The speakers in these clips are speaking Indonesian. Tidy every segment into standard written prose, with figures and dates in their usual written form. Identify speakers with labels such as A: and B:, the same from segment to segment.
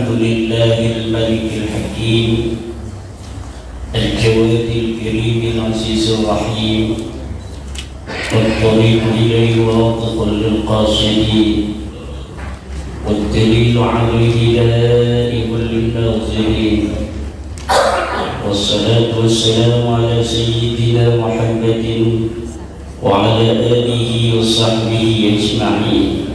A: الحمد لله الملك الحكيم الجواد الكريم العزيز الرحيم والطريق إليه واضح للقاصدين والدليل على الهداء للناظرين والصلاة والسلام على سيدنا محمد وعلى آله وصحبه أجمعين.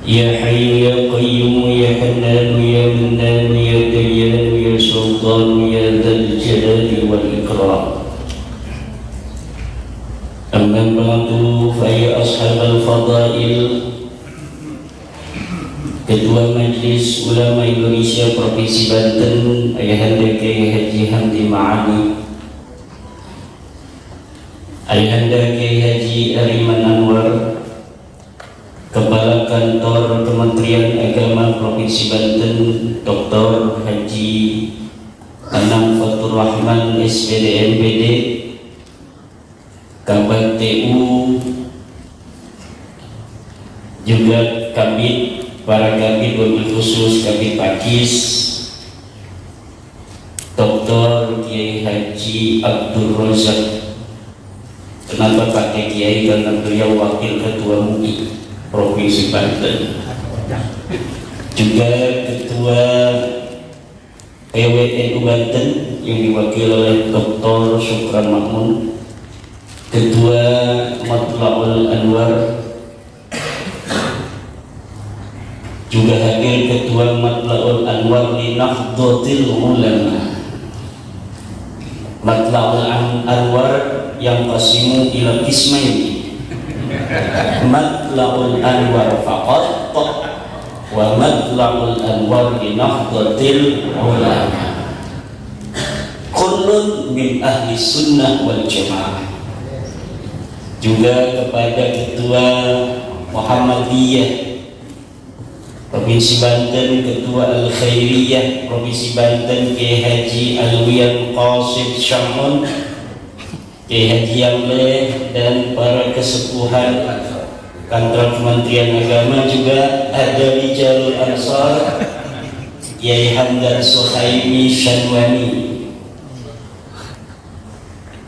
A: يا حي يا قيوم يا حنان يا منان يا ديان يا سلطان يا ذا الجلال والإكرام. أما بعد فيا أصحاب الفضائل، Ketua Majelis Ulama Indonesia Provinsi Banten Ayahanda Kiai Haji Hamdi Ma'ani, Ayahanda Kiai Haji Ariman Anwar, Kepala Kantor Kementerian Agama Provinsi Banten Dr. Haji Anang Fatur Rahman SPD MPD, Kabak TU, juga Kabit, para Kabit wabil khusus Kabit Pakis Dr. Kiai Haji Abdul Razak. Kenapa pakai Kiai? Karena beliau Wakil Ketua MUI Provinsi Banten, juga Ketua PWNU Banten yang diwakili oleh Dr. Syukran Makmun, Ketua Matlaul Anwar, juga hadir Ketua Matlaul Anwar li Nahdlatul Ulama. Matlaul Anwar yang qasimu ila qismaini, Matlaul Anwar faqat wa Matlaul Anwar li Nahdlatul Ulama. Kullun min ahli sunnah wal jamaah. Juga kepada Ketua Muhammadiyah Provinsi Banten, Ketua Al-Khairiyah Provinsi Banten Kiai Haji Alwiyan Qasid Syamun, Kiai Haji Yamle, dan para kesepuhan Kantor Kementerian Agama. Juga ada Rijalul Ansar Kiai Hamdan Suhaimi Syanwani,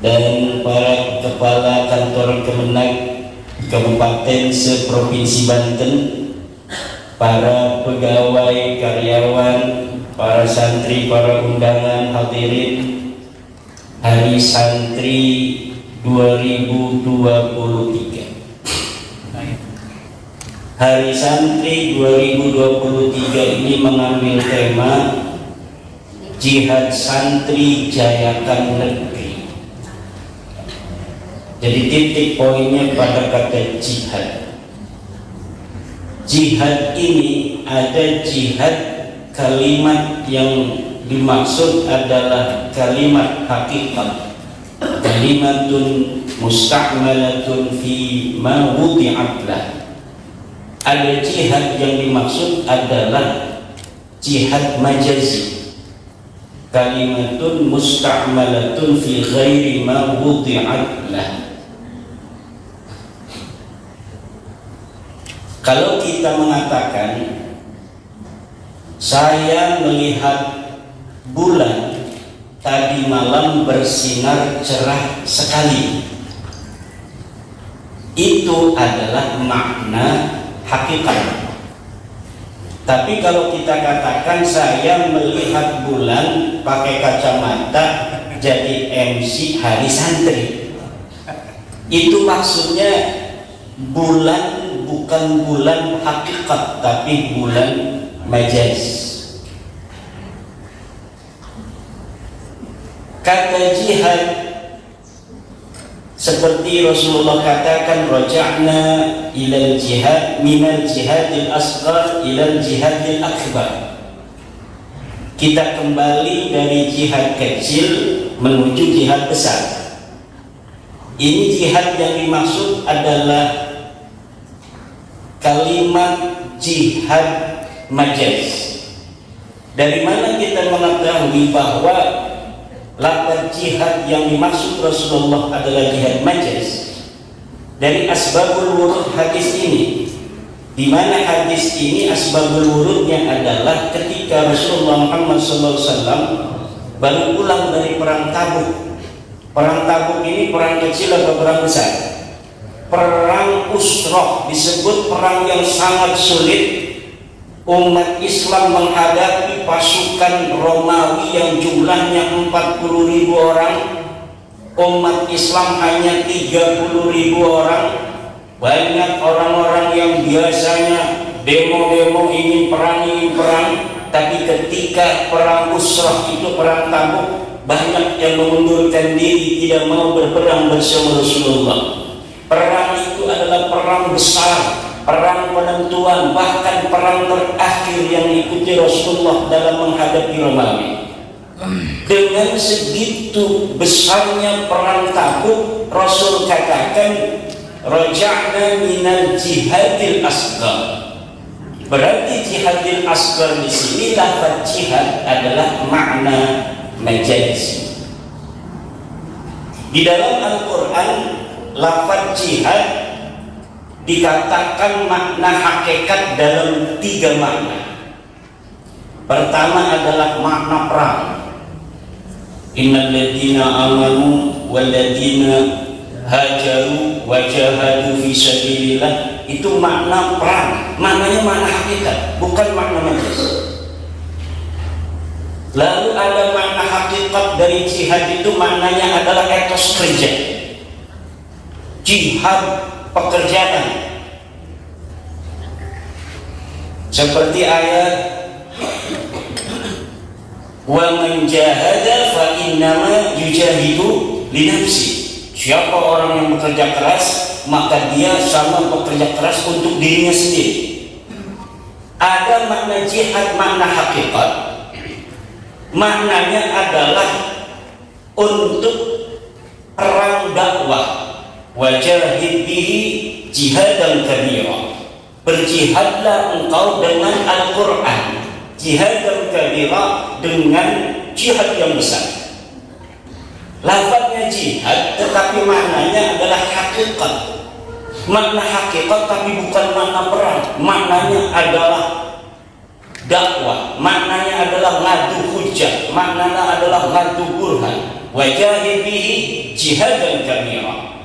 A: dan para kepala kantor Kemenag Kabupaten se-Provinsi Banten, para pegawai, karyawan, para santri, para undangan hadirin Hari Santri 2023. Hari Santri 2023 ini mengambil tema Jihad Santri Jayakan Negeri. Jadi titik poinnya pada kata jihad. Jihad ini ada jihad kalimat yang dimaksud adalah kalimat hakikat, kalimatun musta'malatun fi ma wudi'at lah. Ada jihad yang dimaksud adalah jihad majazi, kalimatun musta'malatun fi ghairi ma wudi'at lah. Kalau kita mengatakan saya melihat bulan tadi malam bersinar cerah sekali, itu adalah makna hakikat. Tapi kalau kita katakan saya melihat bulan pakai kacamata jadi MC Hari Santri, itu maksudnya bulan bukan bulan hakikat tapi bulan majaz. Kata jihad seperti Rasulullah katakan, raja'na ilal jihad minal jihadil asghar ilal jihadil akbar. Kita kembali dari jihad kecil menuju jihad besar. Ini jihad yang dimaksud adalah kalimat jihad majaz. Dari mana kita mengetahui bahwa lafaz jihad yang dimaksud Rasulullah adalah jihad majaz? Dari asbabul wurud hadis ini. Di mana hadis ini asbabul wurudnya adalah ketika Rasulullah Muhammad SAW baru pulang dari perang Tabuk. Perang Tabuk ini perang kecil atau perang besar? Perang Usrah, disebut perang yang sangat sulit. Umat Islam menghadapi pasukan Romawi yang jumlahnya 40.000 orang. Umat Islam hanya 30.000 orang. Banyak orang-orang yang biasanya demo-demo ingin perang, tapi ketika perang Usrah itu perang Tabuk, banyak yang mengundurkan diri, tidak mau berperang bersama Rasulullah. Perang itu adalah perang besar, perang penentuan, bahkan perang terakhir yang diikuti Rasulullah dalam menghadapi Romawi. Dengan segitu besarnya perang Tabuk, Rasul katakan raja'na minal jihadil asghar. Berarti jihadil asghar di sini lafaz jihad adalah makna majaz. Di dalam Al-Qur'an lafaz jihad dikatakan makna hakikat dalam 3 makna. Pertama adalah makna perang. Innal ladzina amanu wal ladzina hajaru wa jahadu fi sabilillah, itu makna perang, maknanya makna hakikat, bukan makna majaz. Lalu ada makna hakikat dari jihad, itu maknanya adalah etos kerja, jihad pekerjaan, seperti ayat wa man jahada fa innama yujahidu li nafsi. Siapa orang yang bekerja keras, maka dia sama bekerja keras untuk dirinya sendiri. Ada makna jihad, makna hakikat. Maknanya adalah untuk perang dakwah. Wajahid bihi jihadan kabira. Berjihadlah engkau dengan Al-Quran. Jihadan kabira, dengan jihad yang besar. Lafaznya jihad, tetapi maknanya adalah hakikat. Makna hakikat tapi bukan makna perang. Maknanya adalah dakwah, maknanya adalah ngadu hujjah, maknanya adalah ngadu burhan. Wajahid bihi jihadan kabira.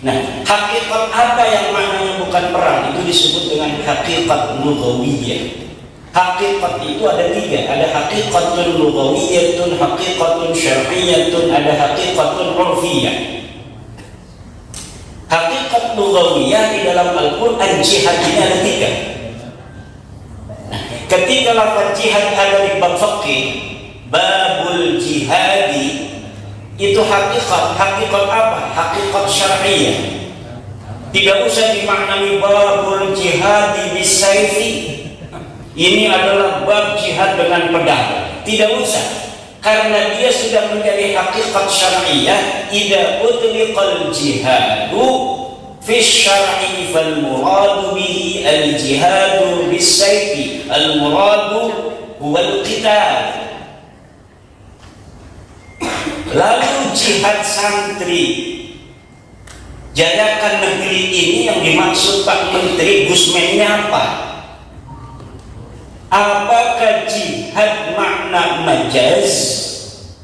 A: Nah, hakikat apa yang maknanya bukan perang? Itu disebut dengan hakikat lughawiyah. Hakikat itu ada 3, ada hakikatun lughawiyatun, hakikatun syar'iyyatun, ada hakikatun urfiyah. Hakikat lughawiyah di dalam Al-Quran jihad ini ada 3. Nah, ketika lafaz jihad ada di bab fikih, babul jihadi, itu hakikat. Hakikat apa? Hakikat syar'iyyah. Tidak usah dimaknai babul jihadi bisayfi, ini adalah bab jihad dengan pedang. Tidak usah, karena dia sudah menjadi hakikat syar'iyyah. Idza utliqal jihadu fi syar'i fal muradu bihi al jihadu bis sayfi, al muradu huwa al qital. Lalu jihad santri Jayakan negeri ini yang dimaksud Pak Menteri Gusmennya apa? Apakah jihad makna majaz?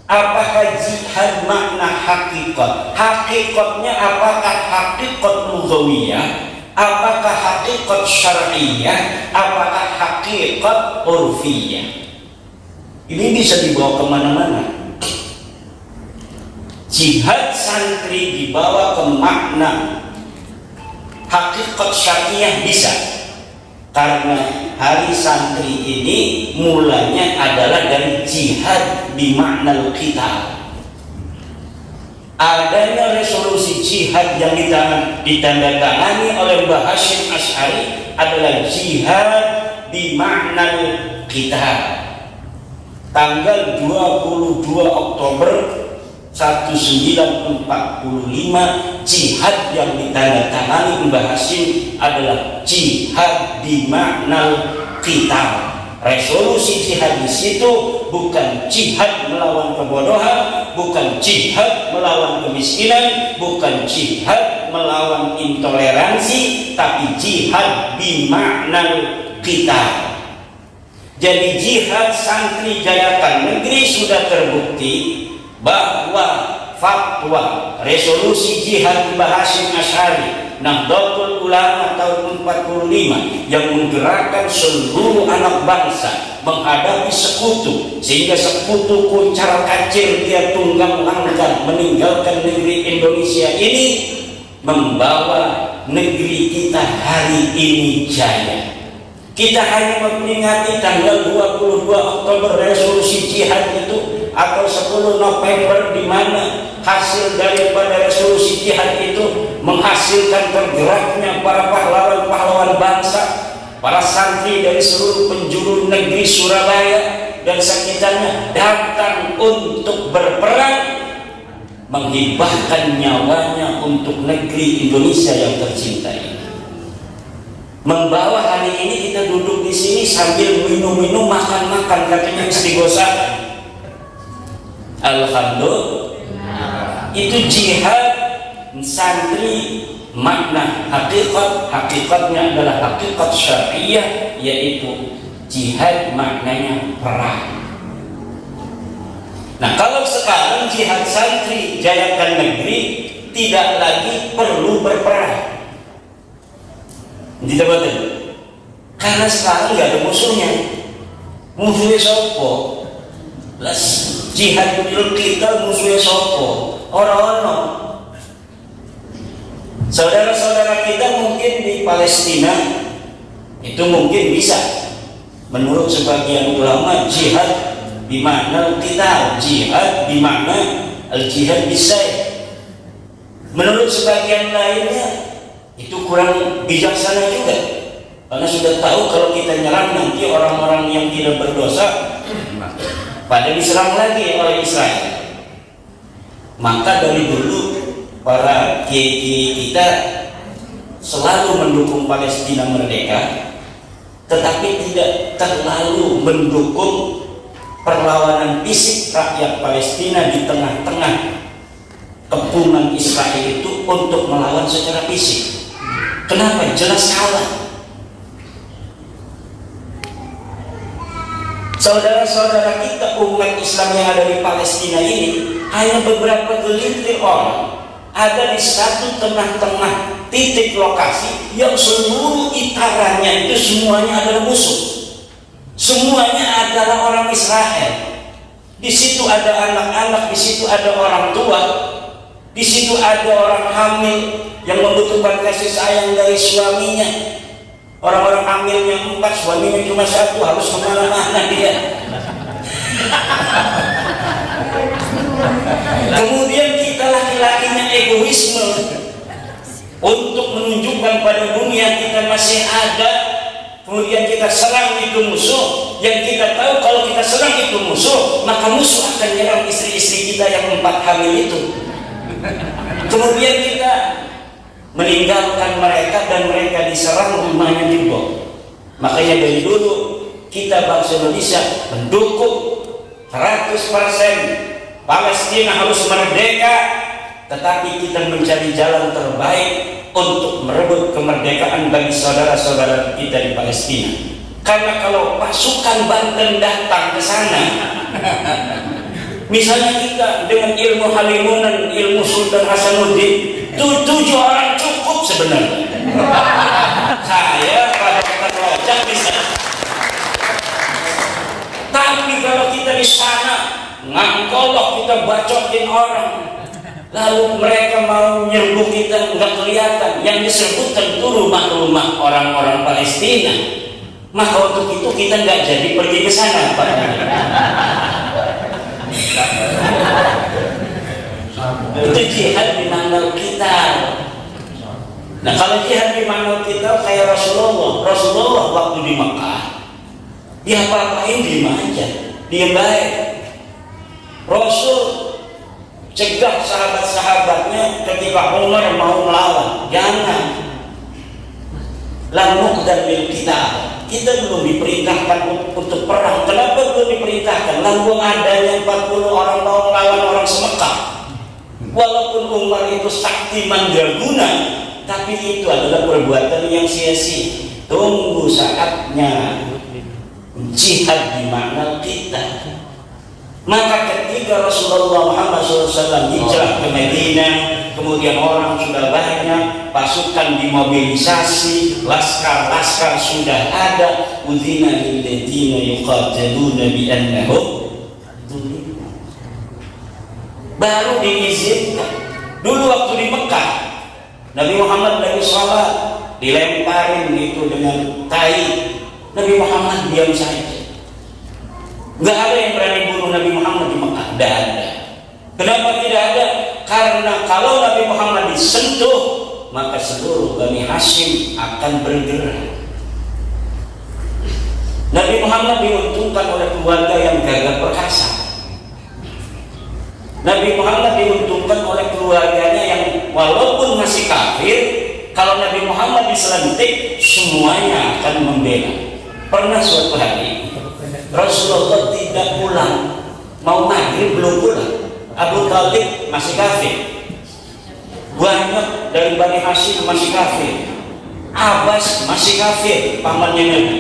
A: Apakah jihad makna hakikat? Hakikatnya apakah hakikat lughawiyah? Apakah hakikat syar'iyah? Apakah hakikat urfiyah? Ini bisa dibawa kemana-mana. Jihad santri dibawa ke makna hakikat syar'iyah bisa. Karena hari santri ini mulanya adalah dari jihad di makna qital. Adanya resolusi jihad yang ditandatangani oleh Mbah Hasyim Asy'ari adalah jihad di makna qital. Tanggal 22 Oktober 1945 jihad yang ditandatangani Mbah Hasyim adalah jihad di makna qital. Resolusi jihad di situ bukan jihad melawan kebodohan, bukan jihad melawan kemiskinan, bukan jihad melawan intoleransi, tapi jihad bimakna kita. Jadi jihad santri Jayakan Negeri sudah terbukti bahwa fatwa resolusi jihad Mbah Hasyim Asy'ari Nahdlatul Ulama tahun 45 yang menggerakkan seluruh anak bangsa menghadapi sekutu, sehingga sekutu kuncar kacir dia tunggang langgang meninggalkan negeri Indonesia ini, membawa negeri kita hari ini jaya. Kita hanya memperingati tanggal 22 Oktober resolusi jihad itu, atau 10 November, di mana hasil daripada resolusi jihad itu menghasilkan tergeraknya para pahlawan-pahlawan bangsa, para santri dari seluruh penjuru negeri Surabaya dan sekitarnya datang untuk berperang, menghibahkan nyawanya untuk negeri Indonesia yang tercinta ini. Membawa hari ini kita duduk di sini sambil minum-minum, makan-makan, katanya istighosah. Alhamdulillah. Itu jihad santri makna hakikatnya adalah hakikat syariah, yaitu jihad maknanya perang. Nah, kalau sekarang jihad santri Jayakan Negeri tidak lagi perlu berperang. Tidak betul. Karena sekarang nggak ada musuhnya. Musuhnya sopo? Las jihad kita musuhnya sopo? Orang-orang. Saudara-saudara kita mungkin di Palestina itu mungkin bisa, menurut sebagian ulama, jihad di mana kita jihad di mana al-jihad bisa. Menurut sebagian lainnya itu kurang bijaksana juga, karena sudah tahu kalau kita nyerang nanti orang-orang yang tidak berdosa pada diserang lagi oleh Israel. Maka dari dulu para kiai kita selalu mendukung Palestina merdeka, tetapi tidak terlalu mendukung perlawanan fisik rakyat Palestina di tengah-tengah kepungan Israel itu untuk melawan secara fisik. Kenapa? Jelas salah. Saudara-saudara kita umat Islam yang ada di Palestina ini hanya beberapa gelintir orang ada di satu tengah-tengah titik lokasi yang seluruh itarannya itu semuanya adalah musuh. Semuanya adalah orang Israel. Di situ ada anak-anak, di situ ada orang tua, di situ ada orang hamil yang membutuhkan kasih sayang dari suaminya. Orang-orang hamilnya 4, suaminya cuma 1, harus kemana-mana dia. Kemudian kita laki-lakinya egoisme untuk menunjukkan pada dunia kita masih ada. Kemudian kita serang itu musuh, yang kita tahu kalau kita serang itu musuh, maka musuh akan menyerang istri-istri kita yang 4 hamil itu. Kemudian kita meninggalkan mereka dan mereka diserang, rumahnya dibom. Makanya dari dulu kita bangsa Indonesia mendukung 100% Palestina harus merdeka, tetapi kita mencari jalan terbaik untuk merebut kemerdekaan bagi saudara-saudara kita di Palestina. Karena kalau pasukan Banten datang ke sana, misalnya kita dengan ilmu Halimunan, ilmu Sultan Hasanuddin, 7 orang cukup sebenarnya. Saya pada Rojak bisa. Tapi kalau kita di sana ngangkolok, kita bacotin orang, lalu mereka mau nyerbu kita nggak kelihatan, yang diserbu tentu rumah-rumah orang-orang Palestina. Maka untuk itu kita nggak jadi pergi ke sana, Pak. Itu jihad di manal kita. Nah, kalau jihad di manal kita kayak Rasulullah waktu di Mekah, dia apa-apain diem aja, diem baik. Rasul cegah sahabat-sahabatnya ketika Umar mau melawan, jangan. Lamuk dan bil kita belum diperintahkan untuk perang. Kenapa belum diperintahkan? Lambung adanya 40 orang mau melawan orang semekah. Walaupun Umar itu sakti mandraguna, tapi itu adalah perbuatan yang sia-sia. Tunggu saatnya jihad di mana kita. Maka ketika Rasulullah Muhammad SAW hijrah ke Madinah, kemudian orang sudah banyak, pasukan dimobilisasi, laskar-laskar sudah ada, udzina lil ladzina yuqataluna bi annahum zulimu. Baru diizinkan. Dulu waktu di Mekah, Nabi Muhammad lagi sholat, dilemparin itu dengan tai, Nabi Muhammad diam saja. Nggak ada yang berani bunuh Nabi Muhammad di Mekah, tidak ada. Kenapa tidak ada? Karena kalau Nabi Muhammad disentuh, maka seluruh Bani Hashim akan bergerak. Nabi Muhammad diuntungkan oleh keluarga yang gagah perkasa. Nabi Muhammad diuntungkan oleh keluarganya yang walaupun masih kafir, kalau Nabi Muhammad diselentik, semuanya akan membela. Pernah suatu hari Rasulullah tidak pulang, mau maghrib belum pulang. Abu Talib masih kafir, banyak dari Bani Hashim masih kafir, Abbas masih kafir, pamannya Nabi.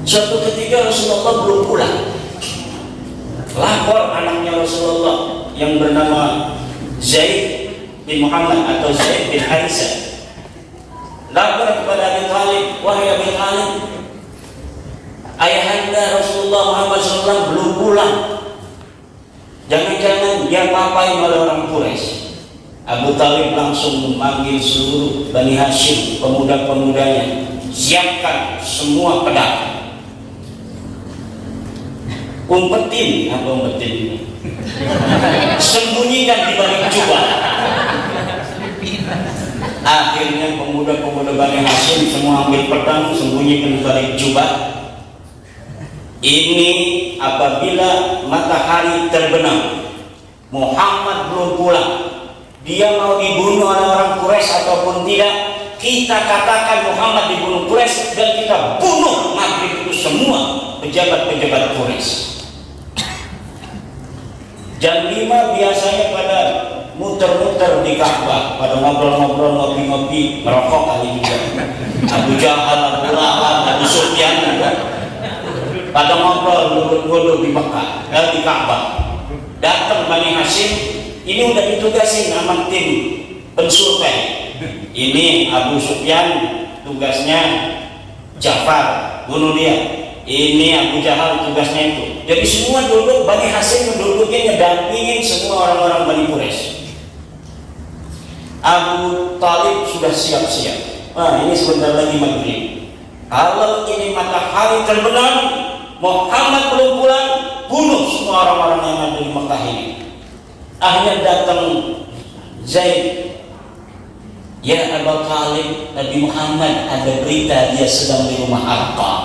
A: Suatu ketika Rasulullah belum pulang, lapor anaknya Rasulullah yang bernama Zaid bin Muhammad atau Zaid bin Harithah, lapor kepada Abi Talib, wahai Abi Talib, ayahanda Rasulullah Muhammad SAW belum pulang. Jangan-jangan dia papain oleh orang Quraisy. Abu Talib langsung memanggil seluruh Bani Hashim, pemuda-pemudanya, siapkan semua pedang. Umpetin, apa umpetin? Sembunyikan di balik jubah. Akhirnya pemuda-pemuda Bani Hashim semua ambil pedang, sembunyikan di balik jubah. Ini apabila matahari terbenam, Muhammad belum pulang, dia mau dibunuh oleh orang Quraisy ataupun tidak, kita katakan Muhammad dibunuh Quraisy dan kita bunuh maghrib itu semua pejabat-pejabat Quraisy. Jam 5 biasanya pada muter-muter di Ka'bah, pada ngobrol-ngobrol, ngopi-ngopi, merokok kali juga. Abu Jahal, Abu Lahab, Abu Sufyan, pada ngobrol duduk-duduk di Mekah, di Ka'bah. Datang Bani Hashim, ini udah ditugasin sama tim pensurvei. Ini Abu Sufyan, tugasnya Ja'far, bunuh dia. Ini Abu Jahal, tugasnya itu. Jadi semua duduk, Bani Hashim duduknya ngedampingin semua orang-orang Bani Quraisy. Abu Talib sudah siap-siap. Ini sebentar lagi maghrib. Kalau ini matahari terbenam, Muhammad belum pulang, bunuh semua orang-orang yang ada di Mekah ini. Akhirnya datang Zaid, ya Abu Talib, Nabi Muhammad ada berita dia sedang di rumah Arqam.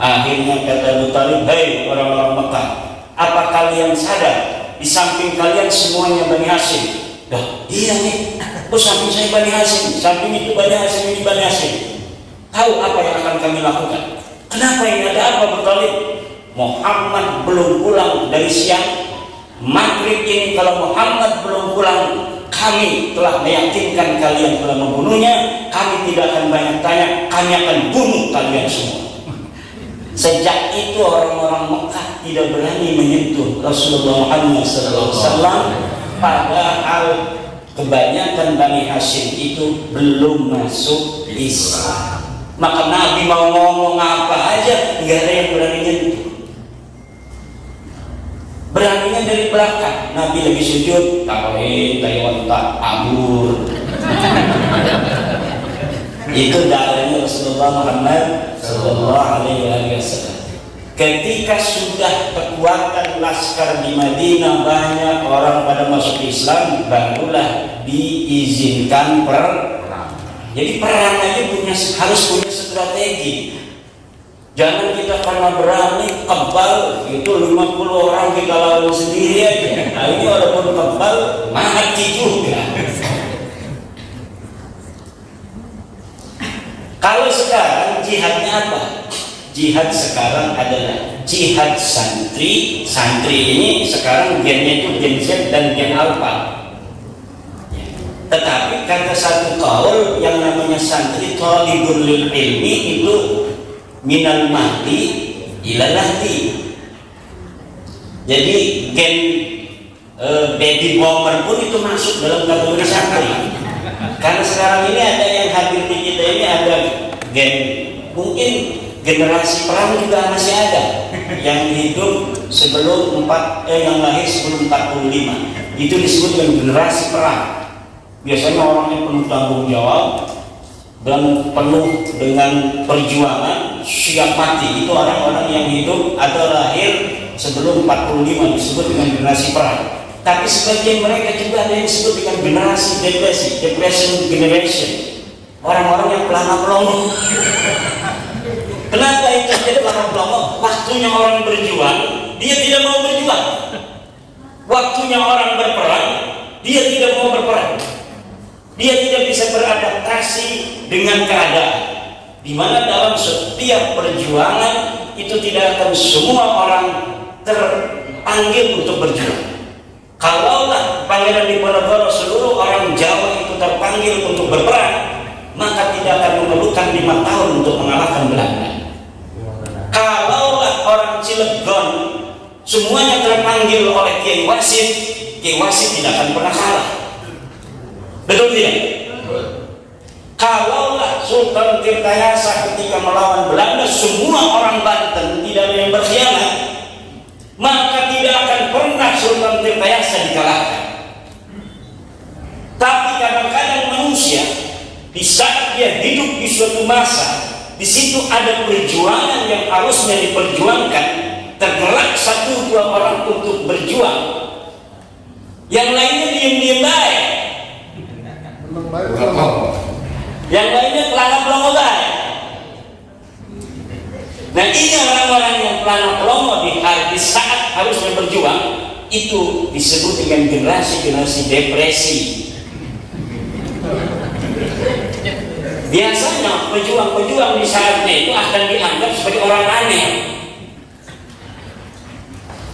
A: Akhirnya kata Abu Talib, hei orang-orang Mekah, apa kalian sadar di samping kalian semuanya Bani Hashim? Dah, iya nih, samping saya Bani Hashim, samping itu Bani Hashim, ini Bani Hashim. Tahu apa yang akan kami lakukan? Kenapa ini, ada apa Abu Talib? Muhammad belum pulang dari siang. Maghrib ini kalau Muhammad belum pulang, kami telah meyakinkan kalian telah membunuhnya. Kami tidak akan banyak tanya, kami akan bunuh kalian semua. Sejak itu orang-orang Mekah tidak berani menyentuh Rasulullah Muhammad SAW. Padahal kebanyakan Bani Hashim itu belum masuk Islam. Maka Nabi mau ngomong apa aja, nggak ada yang berani nyentuh. Beraninya dari belakang. Nabi lagi sujud, tauhid, taywan tak abur. Itu darahnya Rasulullah Muhammad Sallallahu Alaihi Wasallam. Ketika sudah kekuatan laskar di Madinah, banyak orang pada masuk Islam, barulah diizinkan perang. Jadi perang aja harus punya strategi. Jangan kita karena berani kebal itu 50 orang kita lawan sendiri aja. Nah ini walaupun kebal mati juga. Kalau sekarang jihadnya apa? Jihad sekarang adalah jihad santri. Santri ini sekarang gennya itu gen Z dan gen alpha. Tetapi kata satu kaul yang namanya santri thalibul ilmi itu minal mahdi ilal lahdi. Jadi gen baby boomer pun itu masuk dalam kategori santri. Karena sekarang ini ada yang hadir di kita ini ada gen, mungkin generasi perang juga masih ada yang hidup sebelum yang lahir sebelum 45. Itu disebut dengan generasi perang. Biasanya orangnya penuh tanggung jawab dan penuh dengan perjuangan, siap mati. Itu orang-orang yang hidup atau lahir sebelum 45 disebut dengan generasi perang. Tapi sebagian mereka juga ada yang disebut dengan generasi depresi, depression generation. Orang-orang yang pelana pelongo. Kenapa itu jadi pelana pelongo? Waktunya orang berjuang, dia tidak mau berjuang. Waktunya orang berperang, dia tidak mau berperang. Dia tidak bisa beradaptasi dengan keadaan. Di mana dalam setiap perjuangan itu tidak akan semua orang terpanggil untuk berjuang. Kalaulah Pangeran Diponegoro seluruh orang Jawa itu terpanggil untuk berperang, maka tidak akan memerlukan 5 tahun untuk mengalahkan Belanda. Kalaulah orang Cilegon semuanya terpanggil oleh Kiai Wasit tidak akan pernah kalah. Betul tidak? Kalaulah Sultan Tirtayasa ketika melawan Belanda semua orang Banten tidak ada yang berkhianat, maka tidak akan pernah Sultan Tirtayasa dikalahkan. Tapi kadang-kadang manusia di saat dia hidup di suatu masa, di situ ada perjuangan yang harusnya diperjuangkan, tergerak 1-2 orang untuk berjuang, yang lainnya diam-diam baik. Yang lainnya pelana pelongo baik. Nah ini orang-orang yang pelana pelongo di saat harusnya berjuang itu disebut dengan generasi depresi. Biasanya pejuang-pejuang di saatnya itu akan dianggap sebagai orang aneh.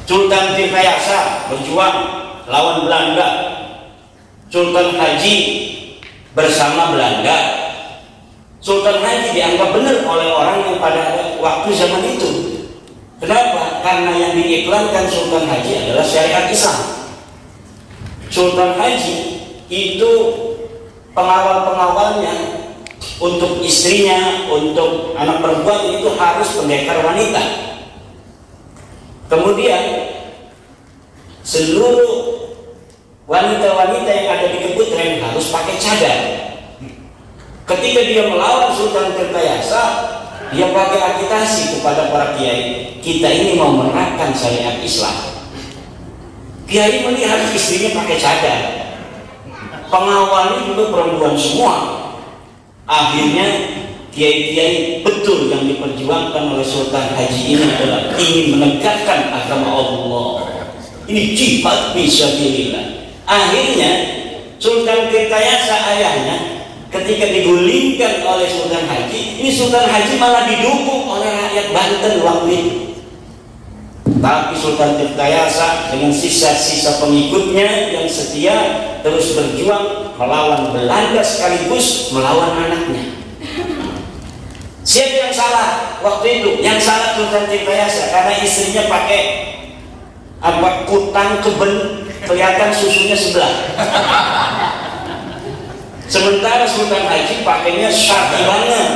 A: Sultan Tirtayasa berjuang lawan Belanda, Sultan Haji bersama Belanda. Sultan Haji dianggap benar oleh orang yang pada waktu zaman itu. Kenapa? Karena yang diiklankan Sultan Haji adalah syariat Islam. Sultan Haji itu pengawal-pengawalnya untuk istrinya, untuk anak perempuan itu harus pendekar wanita. Kemudian seluruh wanita-wanita yang ada di Keputren harus pakai cadar. Ketika dia melawan Sultan Tirtayasa, dia pakai agitasi kepada para kiai, kita ini mau menerapkan syariat Islam. Kiai melihat istrinya pakai cadar, pengawalnya juga perempuan semua. Akhirnya kiai-kiai betul yang diperjuangkan oleh Sultan Haji ini adalah ingin menegakkan agama Allah. Ini jihad fisabilillah. Akhirnya Sultan Tirtayasa ayahnya ketika digulingkan oleh Sultan Haji, ini Sultan Haji malah didukung oleh rakyat Banten waktu itu. Tapi Sultan Tirtayasa dengan sisa-sisa pengikutnya yang setia terus berjuang melawan Belanda sekaligus melawan anaknya. Siapa yang salah waktu itu? Yang salah Sultan Tirtayasa karena istrinya pakai kutang keben, kelihatan susunya sebelah. Sementara Sultan Haji pakainya syar'i banget.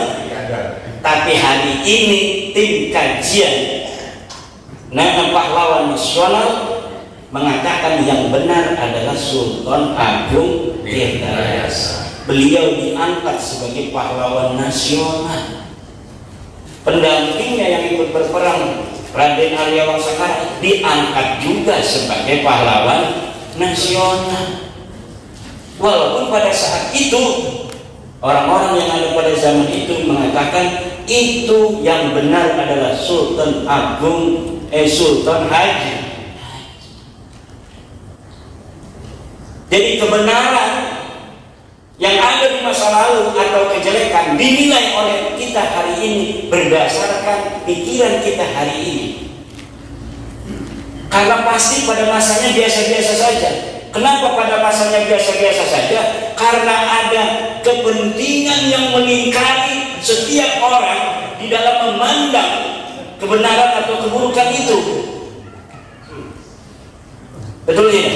A: Tapi hari ini tim kajian pahlawan nasional mengatakan yang benar adalah Sultan Agung Tirtayasa. Beliau diangkat sebagai pahlawan nasional. Pendampingnya yang ikut berperang Raden Arya Wangsakara diangkat juga sebagai pahlawan nasional. Walaupun pada saat itu orang-orang yang ada pada zaman itu mengatakan itu yang benar adalah Sultan Sultan Haji. Jadi kebenaran yang ada di masa lalu atau kejelekan dinilai oleh kita hari ini berdasarkan pikiran kita hari ini. Karena pasti pada masanya biasa-biasa saja. Kenapa pada masanya biasa-biasa saja? Karena ada kepentingan yang melingkari setiap orang di dalam memandang kebenaran atau keburukan itu. Betul ya?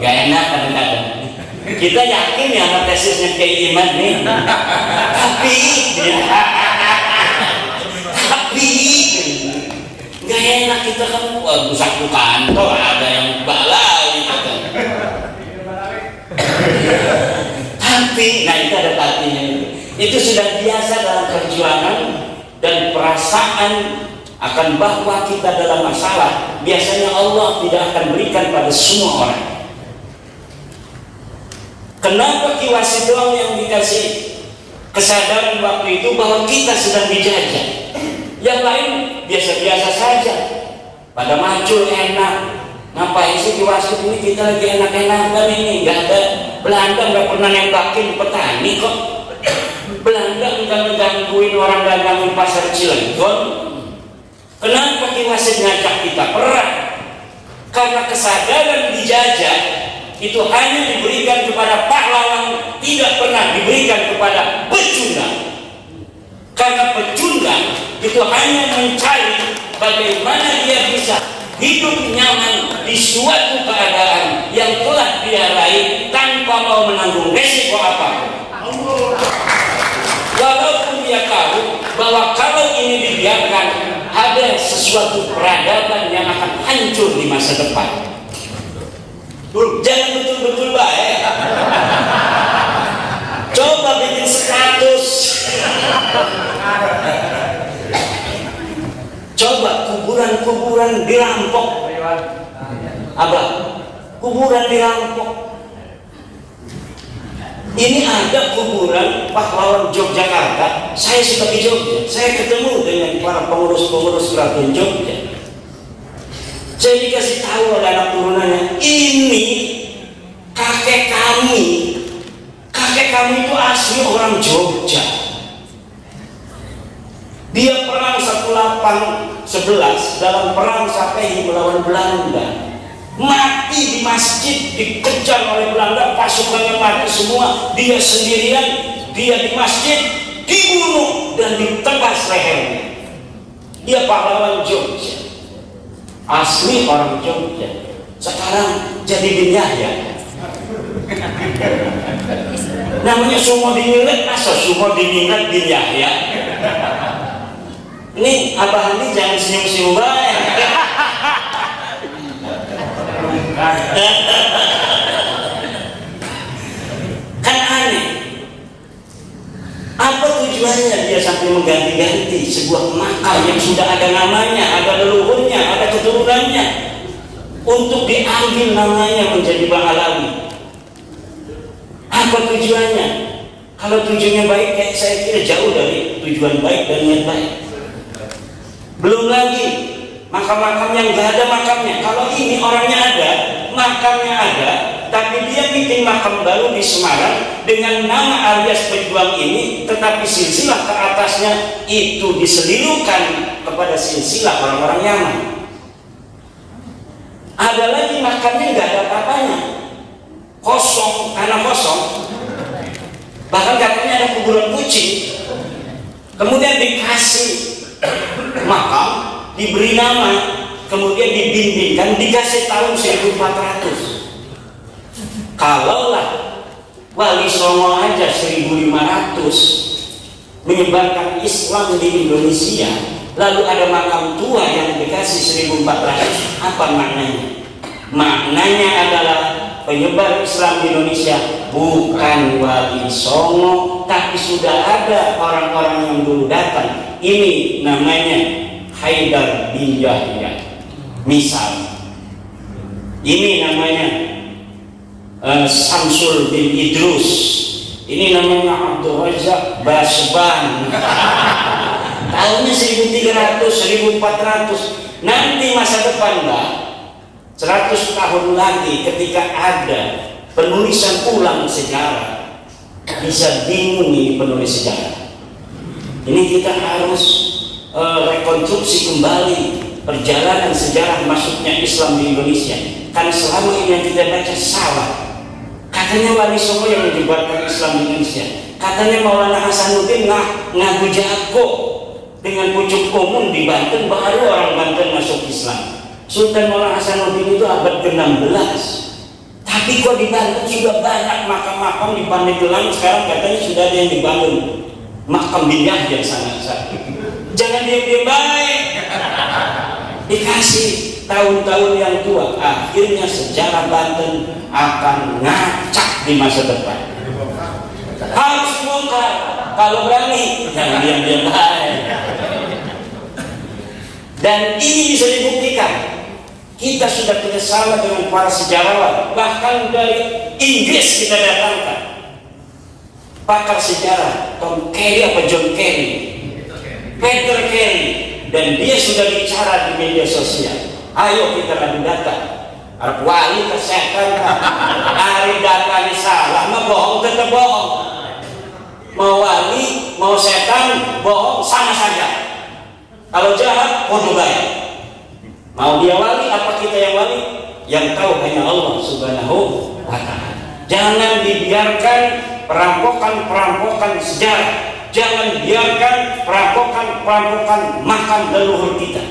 A: Gak enak kadang-kadang. Kita yakin ya sama tesisnya kayak iman nih. Tapi gak enak kita kan satu kantor ada yang balai gitu. Tapi, nah itu ada artinya itu sudah biasa dalam perjuangan dan perasaan akan bahwa kita dalam masalah. Biasanya Allah tidak akan berikan pada semua orang. Kenapa Ki Wasit doang yang dikasih kesadaran waktu itu bahwa kita sedang dijajah? Yang lain biasa-biasa saja. Pada macul enak. Ngapain sih Ki Wasit ini kita lagi enak-enakan ini? Nggak ada. Belanda nggak pernah nembakin petani kok. Belanda nggak ngegangguin orang dagang pasar Cilegon. Kenapa Ki Wasit ngajak kita perang? Karena kesadaran dijajah itu hanya diberikan kepada pahlawan, tidak pernah diberikan kepada pecundang. Karena pecundang itu hanya mencari bagaimana dia bisa hidup nyaman di suatu keadaan yang telah dia raih tanpa mau menanggung resiko apapun. Walaupun dia tahu bahwa kalau ini dibiarkan ada sesuatu peradaban yang akan hancur di masa depan. Jangan betul-betul baik. Coba bikin status. Coba kuburan-kuburan dirampok. Abah, kuburan dirampok. Ini ada kuburan pahlawan Yogyakarta. Saya suka di Jogja. Saya ketemu dengan para pengurus-pengurus keraton Jogja. Saya dikasih tahu oleh anak turunannya, ini kakek kami itu asli orang Jogja. Dia perang 1811 dalam perang Sapehi melawan Belanda. Mati di masjid, dikejar oleh Belanda, pasukannya mati semua, dia sendirian, dia di masjid, dibunuh dan ditebas lehernya. Dia pahlawan Jogja. Asli orang Jogja. Sekarang jadi bin Yahya. Namanya Sumo Diningrat, masa Sumo Diningrat bin Yahya? Ini Abah ini jangan senyum-senyum baik. Kan aneh. Apa tujuannya dia sampai mengganti-ganti sebuah makam yang sudah ada namanya, ada leluhurnya, ada keturunannya, untuk diambil namanya menjadi Ba'alawi? Apa tujuannya? Kalau tujuannya baik, kayak saya kira jauh dari tujuan baik dan niat baik. Belum lagi makam-makam yang gak ada makamnya. Kalau ini orangnya ada, makamnya ada, tapi dia bikin makam baru di Semarang dengan nama alias pejuang ini, tetapi silsilah ke atasnya itu diselilungkan kepada silsilah orang-orang Yaman. Ada lagi makamnya nggak ada apa-apanya, kosong, tanah kosong. Bahkan katanya ada kuburan kucing. Kemudian dikasih makam, diberi nama, kemudian dibimbingkan, dikasih tahun 1400. Kalaulah Wali Songo aja 1500 menyebarkan Islam di Indonesia, lalu ada makam tua yang dikasih 1400, apa maknanya? Maknanya adalah penyebar Islam di Indonesia bukan Wali Songo, tapi sudah ada orang-orang yang dulu datang. Ini namanya Haidar bin Yahya misal. Ini namanya Samsul bin Idrus, ini namanya Abdul Razak Basban. Tahunnya 1300, 1400. Nanti masa depan lah, 100 tahun lagi ketika ada penulisan ulang sejarah, Bisa bingung ini penulis sejarah. Ini kita harus rekonstruksi kembali perjalanan sejarah masuknya Islam di Indonesia. Karena selama ini yang kita baca salah. Katanya Wali Songo yang menyebarkan Islam di Indonesia. Katanya Maulana Hasanuddin ngaku jago dengan pucuk umum di Banten, baru orang Banten masuk Islam. Sultan Maulana Hasanuddin itu abad ke-16. Tapi kok di Banten sudah banyak makam-makam di Pandeglang, sekarang katanya sudah ada yang dibangun makam biyah yang sangat besar. Jangan diam-diam baik. Dikasih tahun-tahun yang tua, akhirnya sejarah Banten akan ngacak di masa depan. Harus bongkar. Kalau berani, jangan diam-diam baik. Dan ini bisa dibuktikan. Kita sudah kerjasama dengan para sejarawan, bahkan dari Inggris kita datangkan pakar sejarah Tom Carey apa John Carey, Peter Carey, dan dia sudah bicara di media sosial. Ayo kita adu data. Wali kesehatan, hari datanya salah, mau bohong tetap bohong. Mau wali, mau setan, bohong sama saja. Kalau jahat, bodoh baik. Mau dia wali, apa kita yang wali? Yang tahu hanya Allah Subhanahu wa Ta'ala. Jangan dibiarkan perampokan-perampokan sejarah. Jangan biarkan perampokan-perampokan makam leluhur kita.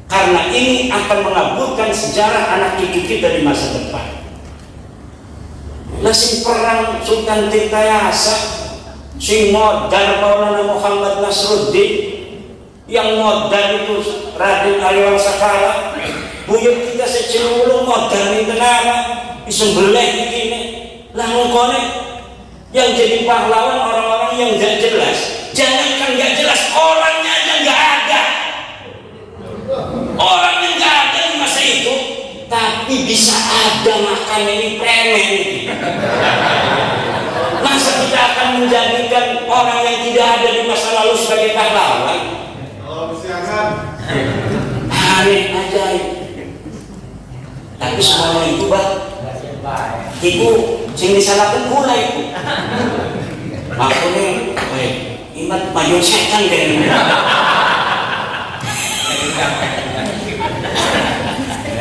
A: Karena ini akan mengaburkan sejarah anak cucu kita di masa depan. Lasing perang Sultan Tirtayasa, sing modal Maulana Muhammad Nasruddin, yang modal itu Raden Aliwang Sakala, buyut kita secelulung modal ini kenapa disembelih begini. Lalu konek yang jadi pahlawan orang-orang yang gak jelas. Jangankan gak jelas, orangnya aja gak ada. Orang yang gak ada di masa itu, tapi bisa ada makan ini premen. Masa kita akan menjadikan orang yang tidak ada di masa lalu sebagai pahlawan? Aneh ajaib. Tapi semuanya itu Bang, itu sing disalahkan pula itu. Makanya imat maju setan kan.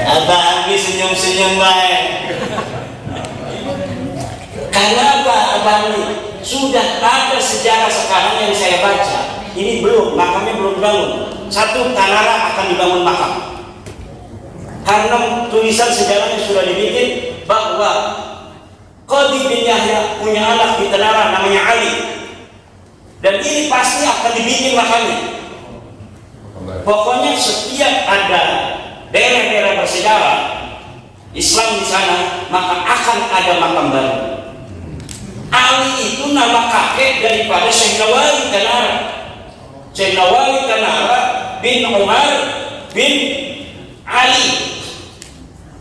A: Abah habis senyum-senyum baik. Karena apa Abang ini? Sudah ada sejarah sekarang yang saya baca. Ini belum, makamnya belum dibangun. Satu, Tanara akan dibangun makam. Karena tulisan sejarahnya sudah dibikin bahwa Qadi bin Yahya punya anak di Tanara namanya Ali. Dan ini pasti akan dibikin makamnya. Pokoknya setiap ada daerah-daerah bersejarah Islam di sana, maka akan ada makam baru. Ali itu nama kakek daripada Syekh Nawawi Tanara. Syekh Nawawi Tanara bin Umar bin Ali.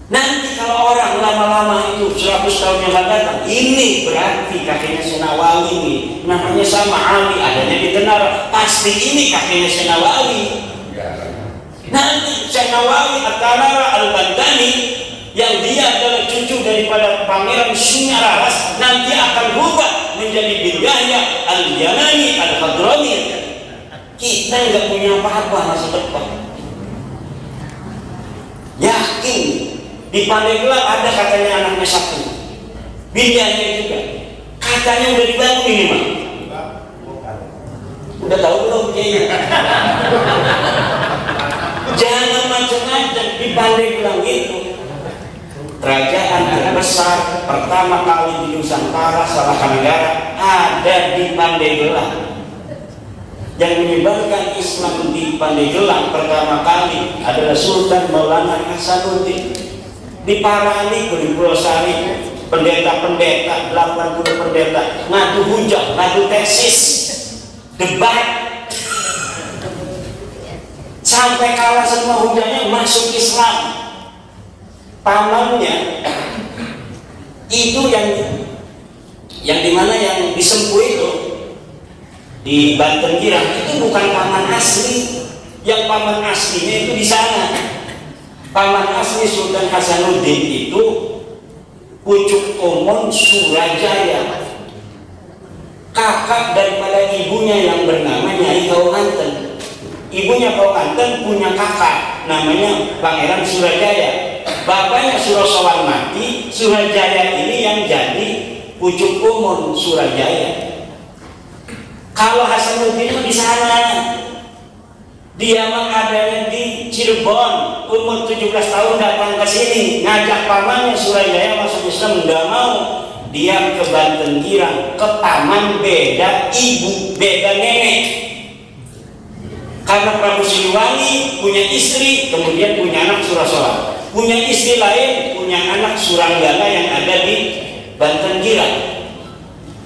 A: Nanti kalau orang lama-lama itu 100 tahun yang akan datang, ini berarti kakeknya Syekh Nawawi ini namanya sama Ali, adanya di Tanara, pasti ini kakeknya Syekh Nawawi. Nanti Syekh Nawawi At-Tanara Al-Bantani yang dia adalah cucu daripada Pangeran Sunyararas nanti akan berubah menjadi bin Yahya Al-Yamani Al-Hadrami. Kita nggak punya apa-apa masa depan. Yakin di Pandeglang ada katanya anaknya satu, bin Yahya juga katanya udah dibangun ini mah. Udah tahu belum kayaknya? Jangan macam-macam. Di Pandeglang itu kerajaan terbesar pertama kali di Nusantara Salaka Negara ada di Pandeglang. Yang menyebarkan Islam di Pandeglang pertama kali adalah Sultan Maulana Hasanuddin. Di Parani, di Pulau Sari, pendeta-pendeta, 80 pendeta ngadu hujah, ngadu tesis, debat, sampai kalah semua hujahnya, masuk Islam. Pamannya itu yang dimana yang disempuh itu di Banten Girang itu bukan paman asli. Yang paman aslinya itu di sana. Paman asli Sultan Hasanuddin itu pucuk umum Surajaya. kakak daripada ibunya yang bernama Nyai Kaumanten. Ibunya Kaumanten punya kakak namanya Pangeran Surajaya. Bapaknya Surosowan mati, Surajaya ini yang jadi pucuk umum Surajaya. Kalau Hasanuddin di sana, dia mah adanya di Cirebon, umur 17 tahun datang ke sini, ngajak pamannya Surajaya masuk Islam, nggak mau. Dia ke Banten Girang, ke paman beda ibu, beda nenek. Karena Prabu Siliwangi punya istri, kemudian punya anak Surasowa, punya istri lain, punya anak Suranggala yang ada di Banten Girang.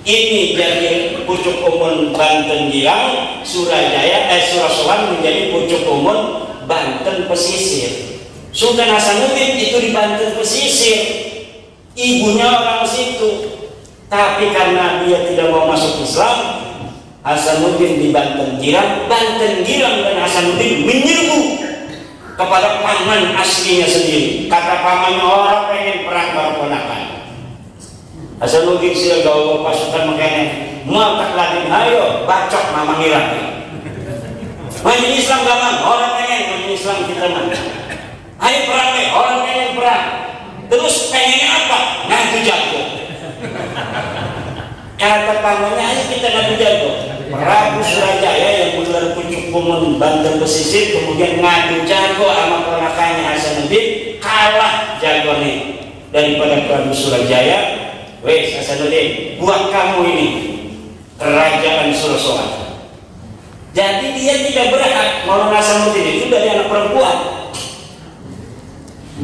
A: Ini jadi pucuk umum Banten Girang, Surasowan menjadi pucuk umum Banten Pesisir. Sultan Hasanuddin itu di Banten Pesisir, ibunya orang situ. Tapi karena dia tidak mau masuk Islam, Hasanuddin di Banten Girang dan Hasanuddin menyerbu kepada paman aslinya sendiri. Kata pamannya, orang pengen perang baru ponakan. Hasanuddin sila gawa pasukan makanya muatak ladin, ayo bacok mama ngirang. Majlis Islam gaman, orang pengen majlis Islam kita mana. Ayo perang deh, orang pengen perang. Terus pengennya apa? Ngadu jago. Kata pamannya, ayo kita ngadu jago. Prabu Surajaya yang menggelar pucuk umum Banten Pesisir kemudian ngadu jago sama ponakannya Hasanuddin, kalah jago nih daripada Prabu Surajaya. Wes Hasanuddin, buat kamu ini kerajaan Surasowan. Jadi dia tidak berhak. Maulana Hasanuddin itu dari anak perempuan,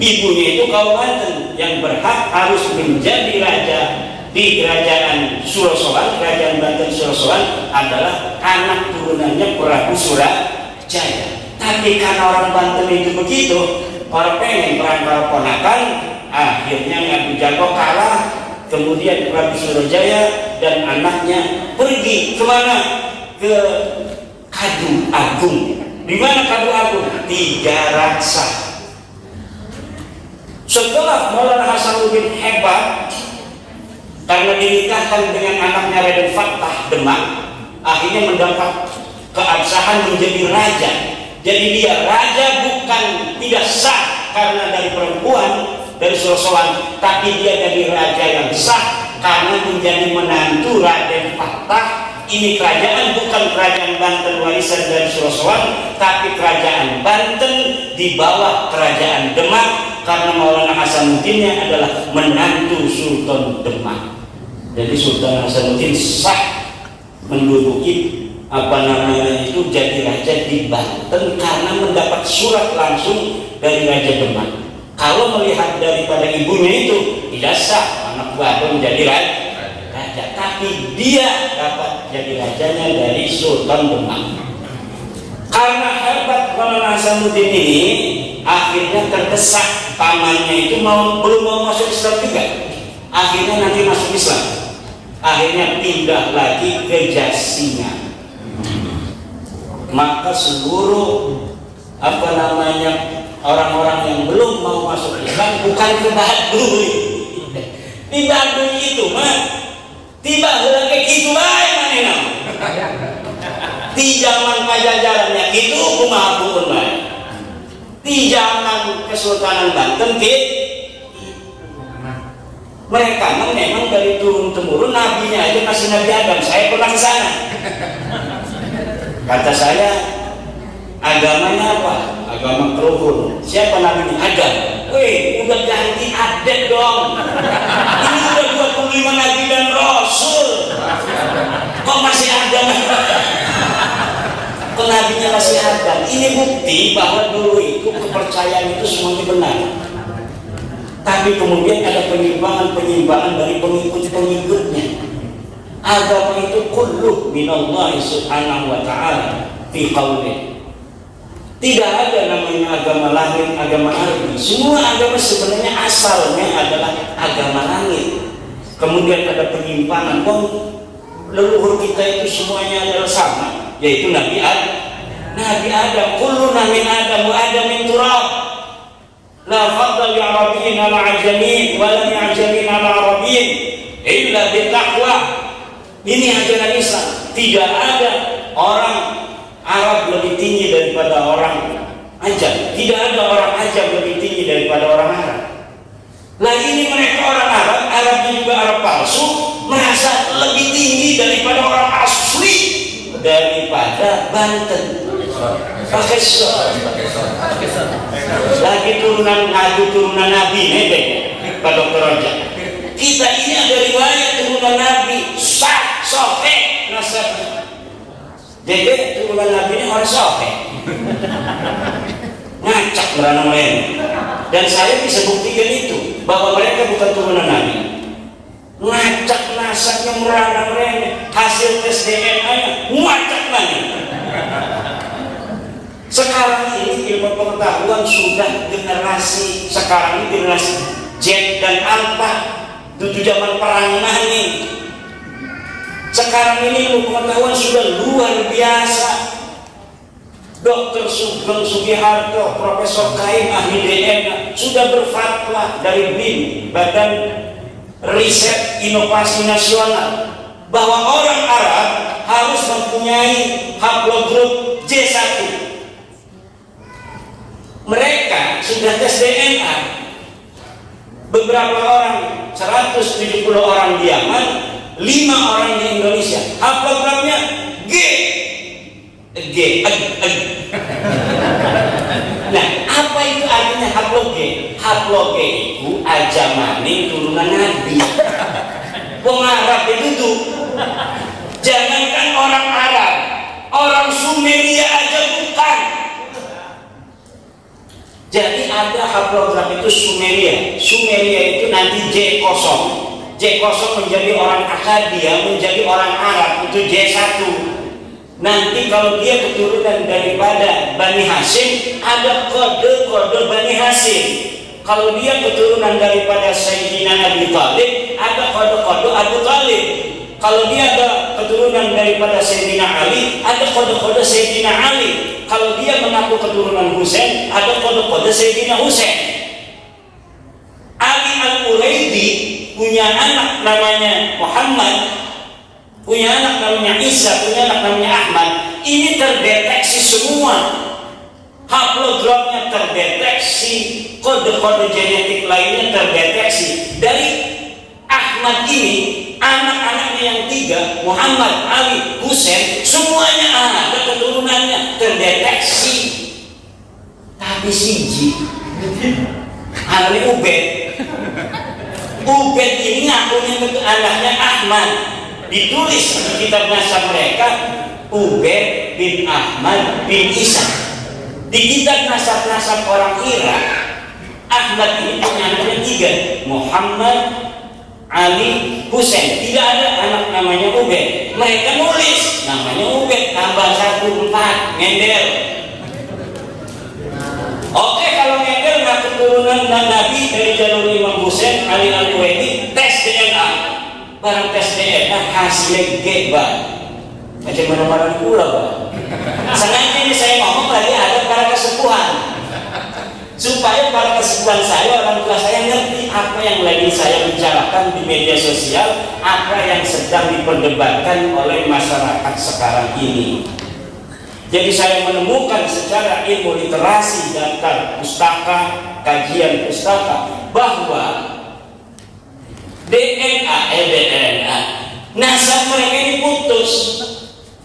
A: ibunya itu Kaumanten, yang berhak harus menjadi raja di kerajaan Surasowan. Kerajaan Banten Surasowan adalah anak turunannya Prabu Surajaya. Tapi karena orang Banten itu begitu, orang pengen perang para ponakan, akhirnya ngadu jago kalah. Kemudian Prabu Surajaya dan anaknya pergi kemana? Ke Kadu Agung. Di mana Kadu Agung? Tiga Raksa. Setelah Maulana Hasanuddin hebat karena dinikahkan dengan anaknya Raden Fattah Demak, akhirnya mendapat keabsahan menjadi raja. Jadi dia raja bukan tidak sah karena dari perempuan, dari Surasowan, tapi dia jadi raja yang sah karena menjadi menantu Raden Fattah. Ini kerajaan bukan kerajaan Banten warisan dari Surasowan, tapi kerajaan Banten di bawah kerajaan Demak karena Maulana Hasanuddinnya adalah menantu Sultan Demak. Jadi Sultan Hasanuddin sah menduduki itu jadi raja di Banten karena mendapat surat langsung dari Raja Demak. Kalau melihat daripada ibunya itu tidak sah anak buah menjadi raja, tapi dia dapat jadi rajanya dari Sultan Demak. Karena hebat Maulana Hasanuddin ini, akhirnya terdesak pamannya itu belum mau masuk Islam juga. Akhirnya nanti masuk Islam. Akhirnya pindah lagi ke Jasingan. Maka seluruh orang-orang yang belum mau masuk Islam bukan ke Baduy. Di Baduy itu mah tiba lagi gitu baik mana. Di zaman Pajajarannya itu kumaha pun baik. Di zaman Kesultanan Banten mereka memang dari turun temurun, nabinya aja masih Nabi Adam. Saya pernah ke sana. Kata saya, agamanya apa? Agama keruhun. Siapa nabinya? Adam. Wih, udah ganti adat dong. Ini udah 25 nabi dan rasul. Kok masih Adam? Kok nabinya masih Adam? Ini bukti bahwa dulu itu kepercayaan itu semuanya benar. Tapi kemudian ada penyimpangan dari pengikut-pengikutnya. Agama itu kulluh minallahi subhanahu wa ta'ala fi qawlih. Tidak ada namanya agama langit, agama ardi. Semua agama sebenarnya asalnya adalah agama langit. Kemudian ada penyimpangan. Leluhur kita itu semuanya adalah sama, yaitu Nabi Adam. Nabi Adam, kulluna min Adam wa Adam min turab. La fadla li arabiyyin ala ajamiyyin wa lam ajamiyyin ala arabiyyin illa bitaqwa. Ini ajaran Islam. Tidak ada orang Arab lebih tinggi daripada orang Ajam. Tidak ada orang Ajam lebih tinggi daripada orang Arab. Lah ini mereka orang Arab, Arabnya juga Arab palsu, merasa lebih tinggi daripada orang asli, daripada Banten. Pakai sok. Lagi turunan Nabi nih, Pak Dokter Roja. Kita ini ada riwayat turunan Nabi, sah, sahih nasabnya. Jadi turunan Nabi ini orang sahih. Ngacak merana mereka. Dan saya bisa buktikan itu, bahwa mereka bukan turunan Nabi. Ngacak nasabnya merana mereka. Hasil tes DNA-nya ngacak lagi. Sekarang ini ilmu pengetahuan sudah generasi sekarang ini generasi Z dan Alpha. Itu zaman perang nih. Sekarang ini ilmu pengetahuan sudah luar biasa. Dr. Sugeng Sugiharto, Profesor Kaim, ahli DNA, sudah berfatwa dari BIN, Badan Riset Inovasi Nasional, bahwa orang Arab harus mempunyai haplogrup J1. Mereka sudah tes DNA. Beberapa orang, 170 orang di Yaman, 5 orang di Indonesia, haplogramnya G. Nah, apa itu artinya haplog G? Haplog G itu ajamani turunan Nabi. Wong Arab itu jangankan orang Arab, orang Sumeria aja bukan. Jadi ada haplogram itu Sumeria. Sumeria itu nanti J0. J0 menjadi orang Akkadia, menjadi orang Arab, itu J1. Nanti kalau dia keturunan daripada Bani Hashim, ada kode-kode Bani Hashim. Kalau dia keturunan daripada Sayyidina Abi Thalib, ada kode-kode Abu Thalib. Kalau dia ada keturunan daripada Sayyidina Ali, ada kode-kode Sayyidina Ali. Kalau dia mengaku keturunan Husain, ada kode-kode Sayyidina Husain. Ali Al-Quraidi punya anak namanya Muhammad, punya anak namanya Isa, punya anak namanya Ahmad. Ini terdeteksi semua, haplogramnya terdeteksi, kode-kode genetik lainnya terdeteksi. Dari Ahmad ini, anak-anaknya yang 3, Muhammad, Ali, Husain, semuanya ada keturunannya terdeteksi. Tapi siji Ali Ubed ini ngakunya ke anaknya Ahmad. Ditulis di kitab nasab mereka Ubed bin Ahmad bin Isa. Di kitab nasab-nasab orang Irak, Ahmad ini punya anaknya 3, Muhammad, Ali, Husain. Tidak ada anak namanya Ubed. Mereka nulis namanya Ubed tambah 1 4 ngender. Oke, kalau ngender nggak keturunan Nabi dari jalur Imam Husain, Ali Al-Quraidi, tes DNA. Barang tes DNA hasilnya G, Pak. Macam mana pula, Pak. Sengaja ini saya ngomong lagi ada para kesepuhan, supaya para kesepuhan saya, orang tua saya ngerti apa yang lagi saya bicarakan di media sosial, apa yang sedang diperdebatkan oleh masyarakat sekarang ini. Jadi saya menemukan secara ilmu literasi, daftar pustaka, kajian pustaka, bahwa DNA nasab mereka ini putus.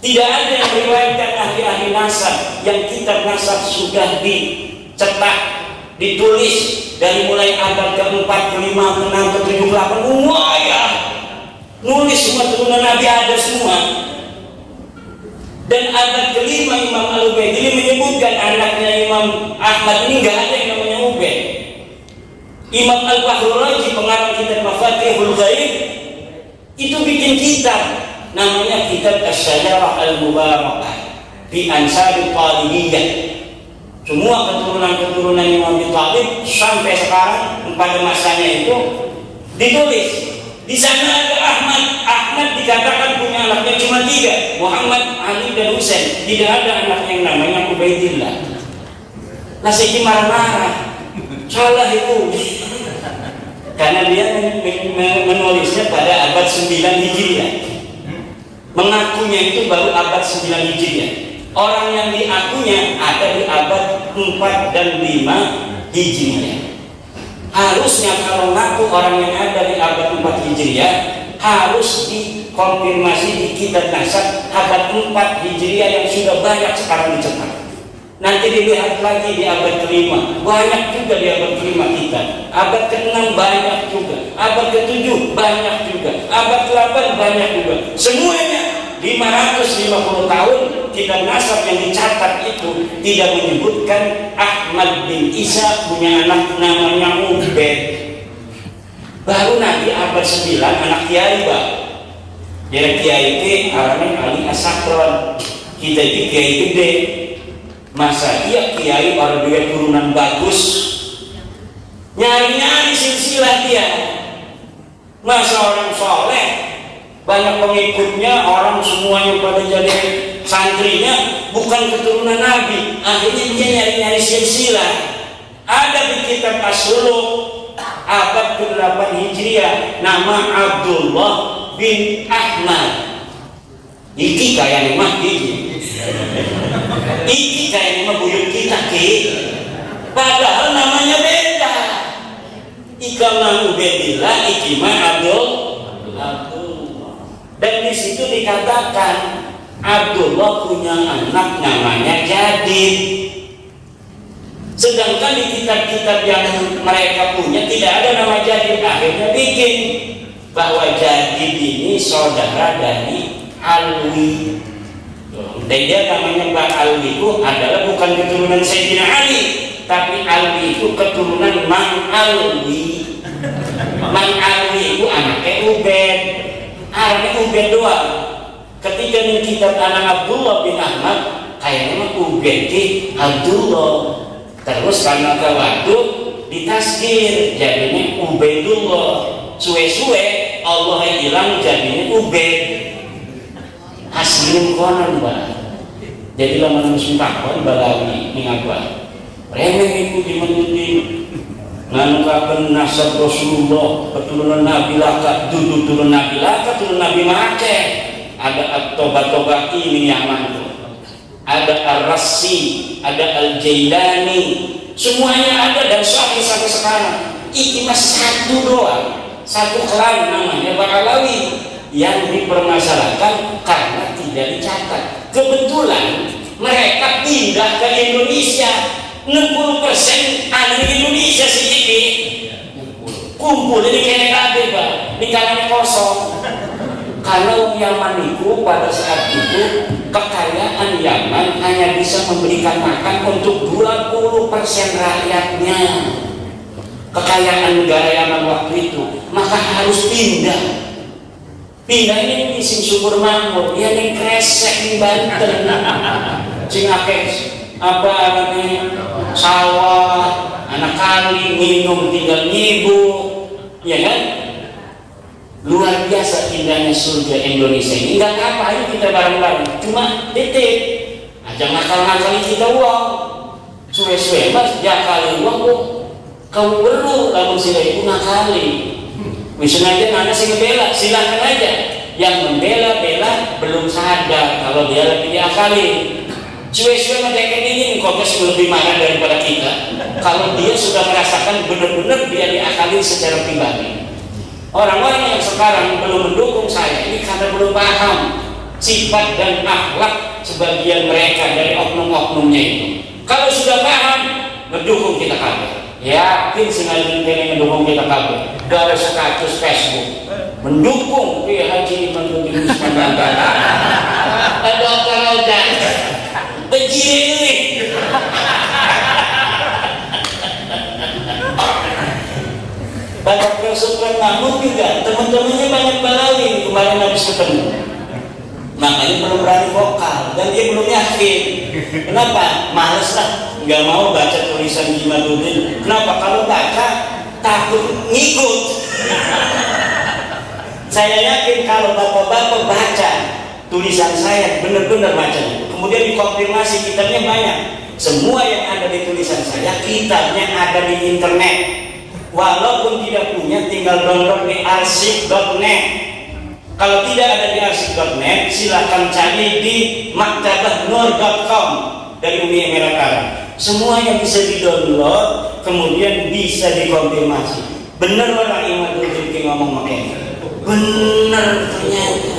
A: Tidak ada yang meriwayatkan ahli-ahli nasab. Yang kitab nasab sudah dicetak, ditulis dari mulai abad ke-4, ke-5, ke-6, ke-7, ke-8. Wah ya, nulis semua turunan Nabi ada semua. Dan abad ke-5 Imam Al-Ubaidili menyebutkan anaknya Imam Ahmad ini nggak ada yang namanya Ubaid. Imam Al-Bahruraji, pengarang kitab Mafatihul Ghaib, itu bikin kitab namanya kitab Asy-Syajarah Al-Mubarakah fi Ansari Talibiyah. Semua keturunan-keturunan Imam Abi Thalib sampai sekarang pada masanya itu ditulis. Di sana ada Ahmad. Ahmad dikatakan punya anaknya cuma 3, Muhammad, Ali, dan Husain. Tidak ada anak yang namanya Ubaidillah. Nah, saya marah-marah. Salah itu. Karena dia menulisnya pada abad 9 Hijriah. Mengakunya itu baru abad 9 Hijriah. Orang yang diakunya ada di abad 4 dan 5 Hijriah. Harusnya kalau ngaku orang yang ada di abad 4 Hijriah harus dikonfirmasi di kitab nasab abad 4 Hijriah yang sudah banyak sekarang dicetak. Nanti dilihat lagi di abad ke-5, banyak juga di abad ke-5 kita. Abad ke-6 banyak juga, abad ke-7 banyak juga, abad ke-8 banyak juga. Semuanya 550 tahun kitab nasab yang dicatat itu tidak menyebutkan Ahmad bin Isa punya anak namanya Ubed. Baru nanti abad 9 anak kiai, Pak. Jadi kiai itu arahnya Ali Asakron. Kita itu kiai gede. Masa iya kiai orang dia turunan bagus, nyari-nyari silsilah dia. Masa orang soleh banyak pengikutnya, orang semuanya pada jadi santrinya bukan keturunan Nabi, akhirnya dia nyari-nyari silsilah. Ada di kitab As-Suluk abad ke-8 Hijriah nama Abdullah bin Ahmad. Iki kayaknya mah iki kayaknya mah buyut kita padahal namanya beda. Ika mah Ubedillah, iki mah Abdullah. Dan di situ dikatakan Abdullah punya anak namanya Jadid. Sedangkan di kitab-kitab yang mereka punya tidak ada nama Jadid. Akhirnya bikin bahwa Jadid ini saudara dari Alwi. Dan dia namanya Mbak Alwi itu adalah bukan keturunan Sayyidina Ali, tapi Alwi itu keturunan Mang Alwi. Mang Alwi itu anaknya Ubed, anaknya Ubed doang. Ketika di kitab anak Abdullah bin Ahmad, kayaknya mah Ubed ki Abdullah. Terus karena waktu ditaskir jadinya Ubedullah. Suwe-suwe Allah hilang jadinya Ubed. Aslinya konon, Mbak. Jadi lama musim takon balawi mengapa remeh itu dimenuti nganukaken nasab Rasulullah keturunan Nabi Laka, dudu turun Nabi Laka, turun Nabi Make. Ada At-Toba-Toba ini Yaman tuh, ada Ar-Rassi, ada Al-Jailani, semuanya ada dan sahih sampai sekarang. Iki mas satu doang, satu klan namanya Bakalawi yang dipermasalahkan karena tidak dicatat. Kebetulan mereka pindah ke Indonesia, 60% ada di Indonesia sedikit. Kumpul ini kayak kabeh, Pak. Di kanan kosong. Karena Yaman itu pada saat itu kekayaan Yaman hanya bisa memberikan makan untuk 20% rakyatnya. Kekayaan negara Yaman waktu itu, maka harus pindah. Pindah ini sing subur makmur, ya ning kresek ning Banten. Sing akeh apa namanya sawah, anak kali minum tinggal nyibu, ya kan? Luar biasa indahnya surga Indonesia ini. Enggak apa, ayo kita bareng-bareng. Cuma titip, aja ngakal-ngakali kita uang. Suwe-suwe mas, jakali uang kok. Kamu perlu lamun sila ibu ngakali. Misalnya aja sih ngebela, silakan aja. Yang membela-bela belum sadar kalau dia lagi diakali. Suwe-suwe mah kayak gini, kokes lebih marah daripada kita. Kalau dia sudah merasakan benar-benar dia diakali secara pribadi. Orang-orang yang sekarang belum mendukung saya ini karena belum paham sifat dan akhlak sebagian mereka dari oknum-oknumnya itu. Kalau sudah paham, mendukung kita kabeh. Yakin sengaja pengen mendukung kita kabeh. Dari status Facebook mendukung Kiai Haji Mahyudin Iskandar. Ada apa benci ini. Banyak kesukaan namun juga teman-temannya banyak balawi kemarin habis ketemu. Makanya belum berani vokal dan dia belum yakin. Kenapa? Males lah, nggak mau baca tulisan Jimaluddin. Kenapa? Kalau baca takut ngikut. Saya yakin kalau bapak-bapak baca tulisan saya benar-benar bacanya, kemudian dikonfirmasi kitabnya banyak. Semua yang ada di tulisan saya kitabnya ada di internet. Walaupun tidak punya, tinggal download di arsip.net. Kalau tidak ada di arsip.net, silahkan cari di maktabah.nur.com dari Umi Emirat Arab. Semuanya bisa di-download, kemudian bisa dikonfirmasi. Benar orang Imadul Fikri ngomong makanya. Benar ternyata.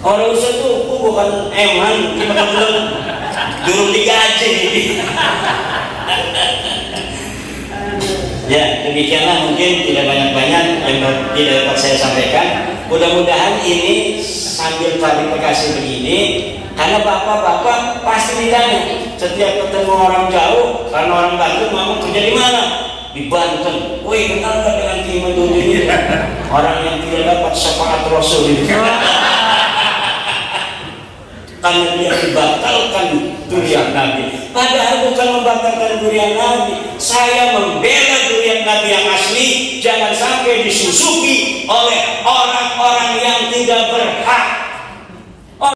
A: Orang Ustaz tuh bukan eman, kita belum durung digaji. Ya, demikianlah mungkin tidak banyak-banyak yang tidak dapat saya sampaikan. Mudah-mudahan ini sambil klarifikasi begini, karena bapak-bapak pasti ditanya setiap ketemu orang jauh, karena orang Banten ngomong kerja di mana? Di Banten. Woi, kenal nggak dengan Ki Imadul ini? Orang yang tidak dapat syafaat Rasul ini. Karena dia dibatalkan durian Nabi. Padahal bukan membatalkan durian Nabi. Saya membela durian Nabi yang asli. Jangan sampai disusupi oleh orang-orang yang tidak berhak.